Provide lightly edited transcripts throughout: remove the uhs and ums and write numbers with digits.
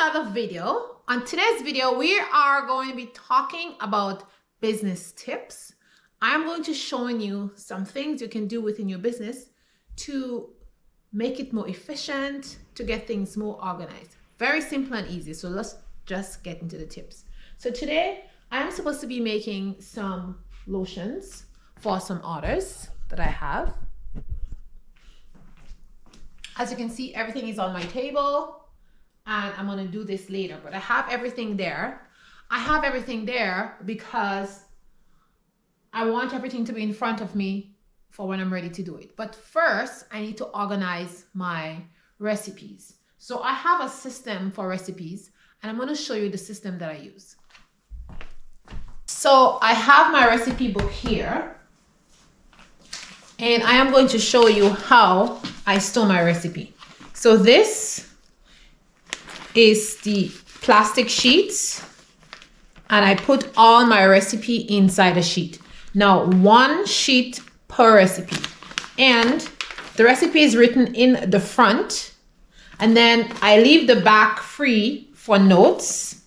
another video. On today's video, we are going to be talking about business tips. I'm going to showing you some things you can do within your business to make it more efficient, to get things more organized. Very simple and easy. So let's just get into the tips. So today I'm supposed to be making some lotions for some orders that I have. As you can see, everything is on my table and I'm going to do this later, but I have everything there. I have everything there because I want everything to be in front of me for when I'm ready to do it. But first, I need to organize my recipes. So I have a system for recipes and I'm going to show you the system that I use. So I have my recipe book here and I am going to show you how I store my recipe. So this is the plastic sheets and I put all my recipe inside a sheet. Now, one sheet per recipe, and the recipe is written in the front, and then I leave the back free for notes.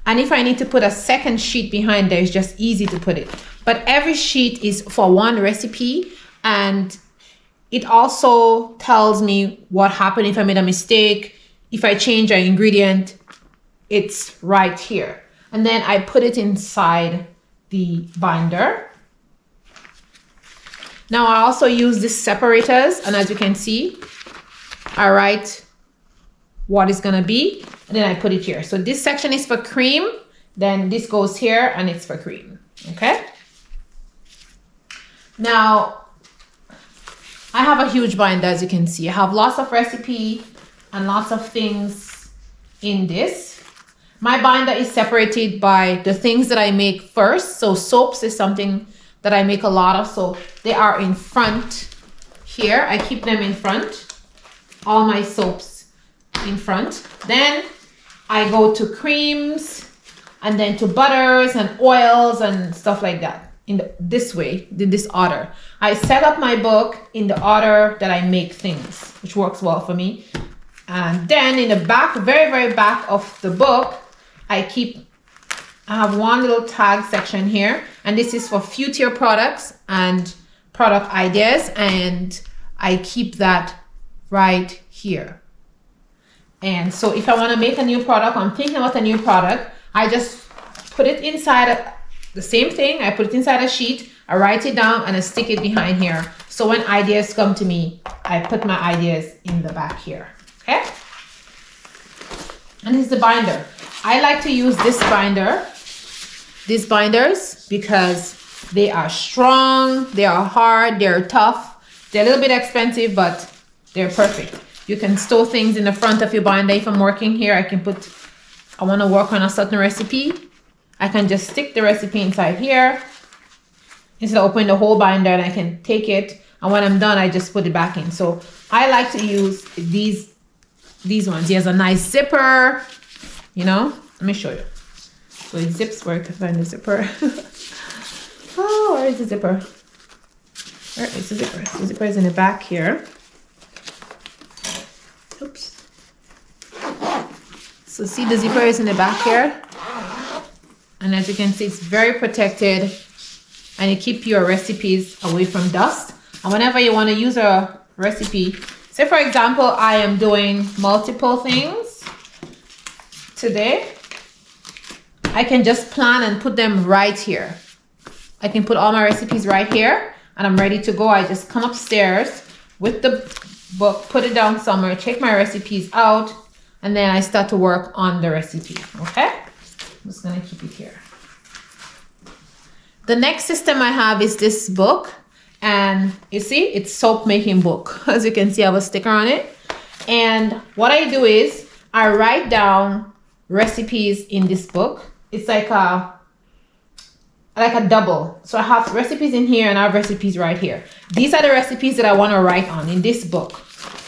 And if I need to put a second sheet behind there, it's just easy to put it. But every sheet is for one recipe, and it also tells me what happened if I made a mistake, if I change an ingredient, it's right here. And then I put it inside the binder. Now I also use these separators, and as you can see, I write what it's gonna be, and then I put it here. So this section is for cream, then this goes here and it's for cream, okay? Now, I have a huge binder, as you can see. I have lots of recipe and lots of things in this. My binder is separated by the things that I make first. So soaps is something that I make a lot of. So they are in front here. I keep them in front. All my soaps in front. Then I go to creams and then to butters and oils and stuff like that. This way, in this order. I set up my book in the order that I make things, which works well for me. And then in the back, very back of the book, I have one little tag section here, and this is for future products and product ideas, and I keep that right here. And so if I want to make a new product, I'm thinking about a new product, I just put it inside the same thing. I put it inside a sheet, I write it down, and I stick it behind here. So when ideas come to me, I put my ideas in the back here. Okay? And this is the binder. I like to use this binder, these binders, because they are strong, they are hard, they're tough. They're a little bit expensive, but they're perfect. You can store things in the front of your binder. If I'm working here, I want to work on a certain recipe. I can just stick the recipe inside here instead of opening the whole binder, and I can take it. And when I'm done, I just put it back in. So I like to use these ones. Here's a nice zipper, you know. Let me show you. So it zips where I can find the zipper. Oh, where is the zipper? Where is the zipper? The zipper is in the back here. Oops. So see, the zipper is in the back here. And as you can see, it's very protected, and you keep your recipes away from dust. And whenever you want to use a recipe, say for example, I am doing multiple things today, I can just plan and put them right here. I can put all my recipes right here, and I'm ready to go. I just come upstairs with the book, put it down somewhere, take my recipes out, and then I start to work on the recipe, okay? I'm just gonna keep it here. The next system I have is this book, and you see, it's soap making book. As you can see, I have a sticker on it. And what I do is I write down recipes in this book. It's like a double. So I have recipes in here and I have recipes right here. These are the recipes that I want to write on in this book.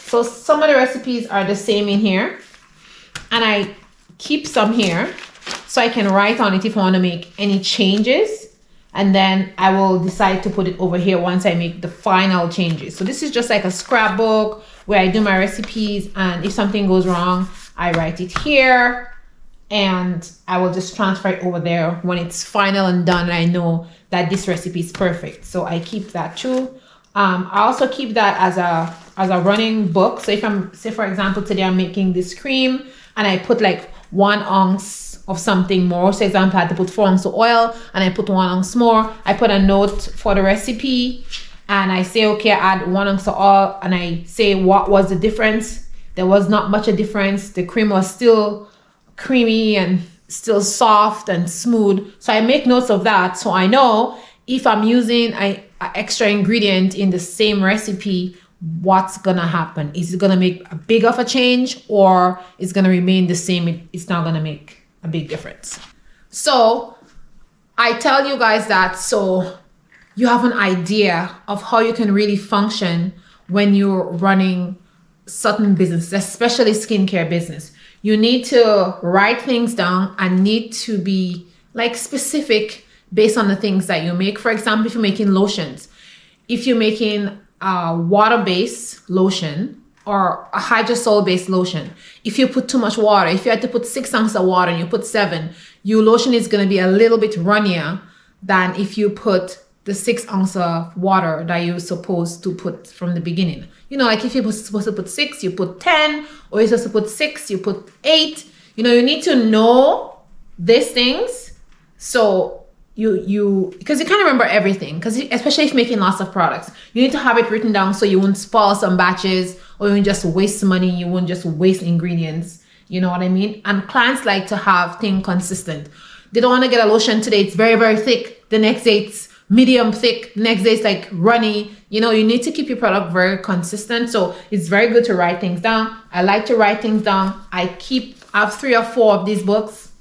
So some of the recipes are the same in here, and I keep some here so I can write on it if I want to make any changes, and then I will decide to put it over here once I make the final changes. So this is just like a scrapbook where I do my recipes, and if something goes wrong, I write it here, and I will just transfer it over there when it's final and done, and I know that this recipe is perfect. So I keep that too. I also keep that as a running book. So if I'm, say for example, today I'm making this cream and I put like 1 ounce of something more. So for example, I had to put 4 ounces of oil and I put 1 ounce more. I put a note for the recipe and I say, okay, I add 1 ounce of oil, and I say what was the difference. There was not much a difference. The cream was still creamy and still soft and smooth. So I make notes of that, so I know if I'm using an extra ingredient in the same recipe, what's gonna happen. Is it gonna make a big of a change, or it's gonna remain the same? It's not gonna make a big difference. So I tell you guys that so you have an idea of how you can really function when you're running certain businesses, especially skincare business. You need to write things down and need to be like specific based on the things that you make. For example, if you're making lotions, if you're making a water-based lotion or a hydrosol-based lotion, if you put too much water, if you had to put 6 ounces of water and you put 7, your lotion is going to be a little bit runnier than if you put the 6 ounces of water that you're supposed to put from the beginning. You know, like if you're supposed to put 6, you put 10, or you're supposed to put 6, you put 8. You know, you need to know these things. So because you can't remember everything, because especially if you're making lots of products, you need to have it written down so you won't spoil some batches, or you won't just waste money, you won't just waste ingredients. You know what I mean? And clients like to have things consistent. They don't want to get a lotion today, it's very, very thick. The next day it's medium thick, next day it's like runny. You know, you need to keep your product very consistent. So it's very good to write things down. I like to write things down. I have 3 or 4 of these books.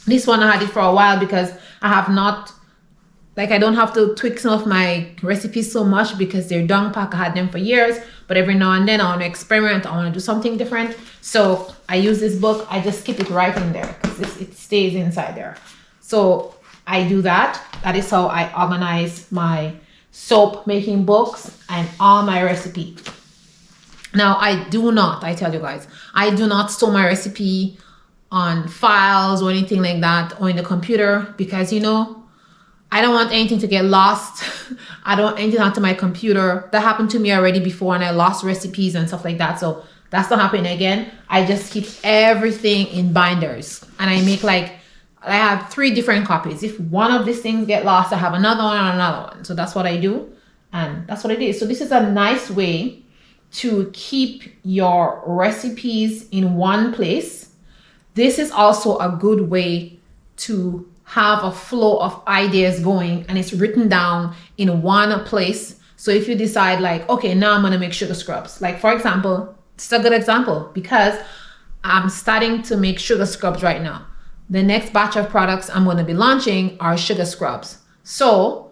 This one I had it for a while because I have not, like, I don't have to tweak some of my recipes so much because they're down pack. I had them for years, but every now and then I want to experiment. I want to do something different. So I use this book. I just keep it right in there because it stays inside there. So I do that. That is how I organize my soap making books and all my recipe. Now I tell you guys, I do not store my recipe on files or anything like that or in the computer, because you know, I don't want anything to get lost. I don't want anything onto my computer. That happened to me already before, and I lost recipes and stuff like that. So that's not happening again. I just keep everything in binders, and I have 3 different copies. If one of these things get lost, I have another one and another one. So that's what I do, and that's what it is. So this is a nice way to keep your recipes in one place. This is also a good way to have a flow of ideas going, and it's written down in one place. So if you decide like, okay, now I'm going to make sugar scrubs. Like for example, it's a good example because I'm starting to make sugar scrubs right now. The next batch of products I'm going to be launching are sugar scrubs. So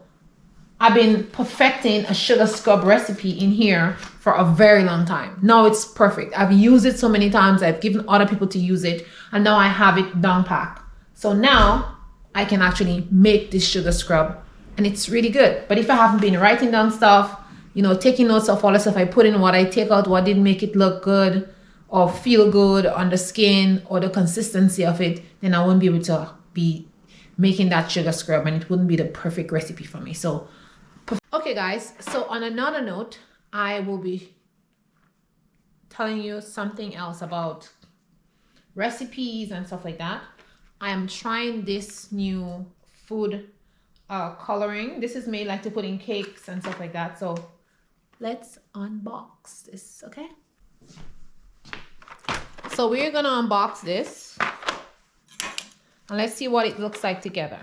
I've been perfecting a sugar scrub recipe in here for a very long time. Now it's perfect. I've used it so many times. I've given other people to use it, and now I have it down pack. So now I can actually make this sugar scrub, and it's really good. But if I haven't been writing down stuff, you know, taking notes of all the stuff I put in, what I take out, what didn't make it look good or feel good on the skin or the consistency of it, then I won't be able to be making that sugar scrub, and it wouldn't be the perfect recipe for me. So okay guys, so on another note, I will be telling you something else about recipes and stuff like that. I am trying this new food coloring. This is made like to put in cakes and stuff like that. So let's unbox this, okay? So we're gonna unbox this and let's see what it looks like together.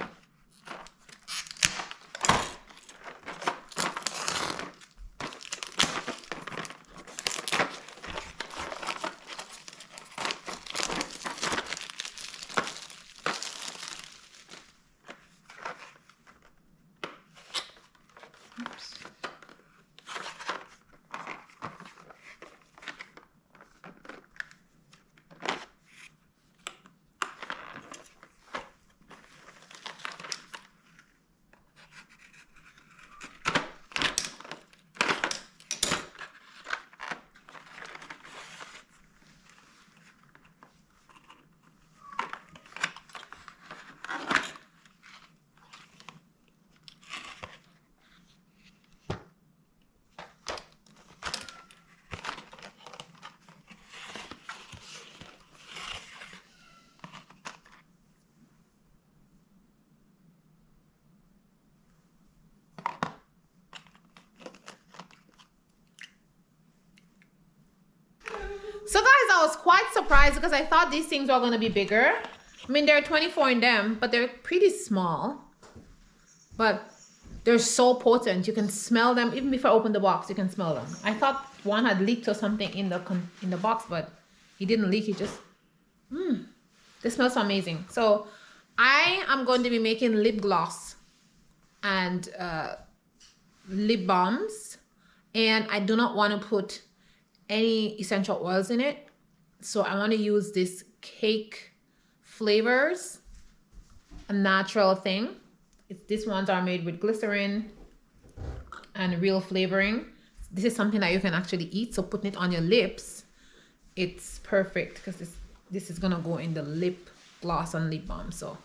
So guys, I was quite surprised because I thought these things were going to be bigger. I mean, there are 24 in them, but they're pretty small. But they're so potent. You can smell them. Even before I open the box, you can smell them. I thought one had leaked or something in the box, but it didn't leak. It just, they smell so amazing. So I am going to be making lip gloss and lip balms. And I do not want to put any essential oils in it. So I want to use this cake flavors, a natural thing. These ones are made with glycerin and real flavoring. This is something that you can actually eat. So putting it on your lips, it's perfect because this is gonna go in the lip gloss and lip balm. So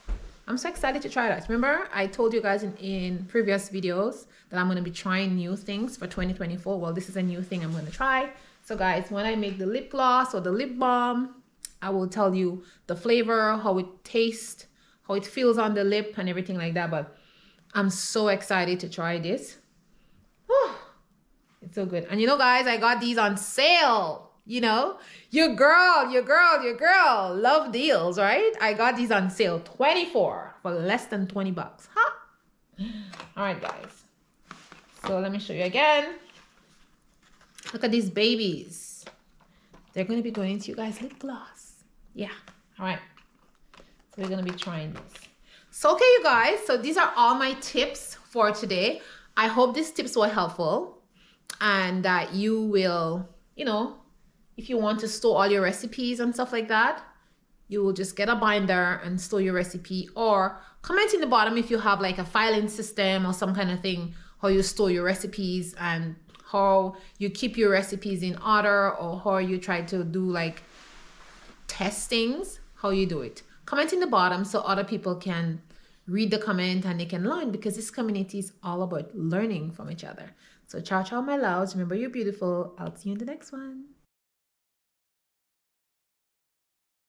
I'm so excited to try that. Remember, I told you guys in previous videos that I'm gonna be trying new things for 2024. Well, this is a new thing I'm gonna try. So guys, when I make the lip gloss or the lip balm, I will tell you the flavor, how it tastes, how it feels on the lip and everything like that. But I'm so excited to try this. Whew, it's so good. And you know, guys, I got these on sale. You know, your girl love deals, right? I got these on sale, 24 for less than 20 bucks. Huh? All right, guys. So let me show you again. Look at these babies. They're going to be going into you guys' lip gloss. Yeah. All right. So we're going to be trying this. So, okay, you guys. So these are all my tips for today. I hope these tips were helpful and that you will, you know, if you want to store all your recipes and stuff like that, you will just get a binder and store your recipe, or comment in the bottom if you have like a filing system or some kind of thing, how you store your recipes and how you keep your recipes in order, or how you try to do like testings, how you do it. Comment in the bottom so other people can read the comment and they can learn, because this community is all about learning from each other. So ciao, ciao, my loves. Remember, you're beautiful. I'll see you in the next one.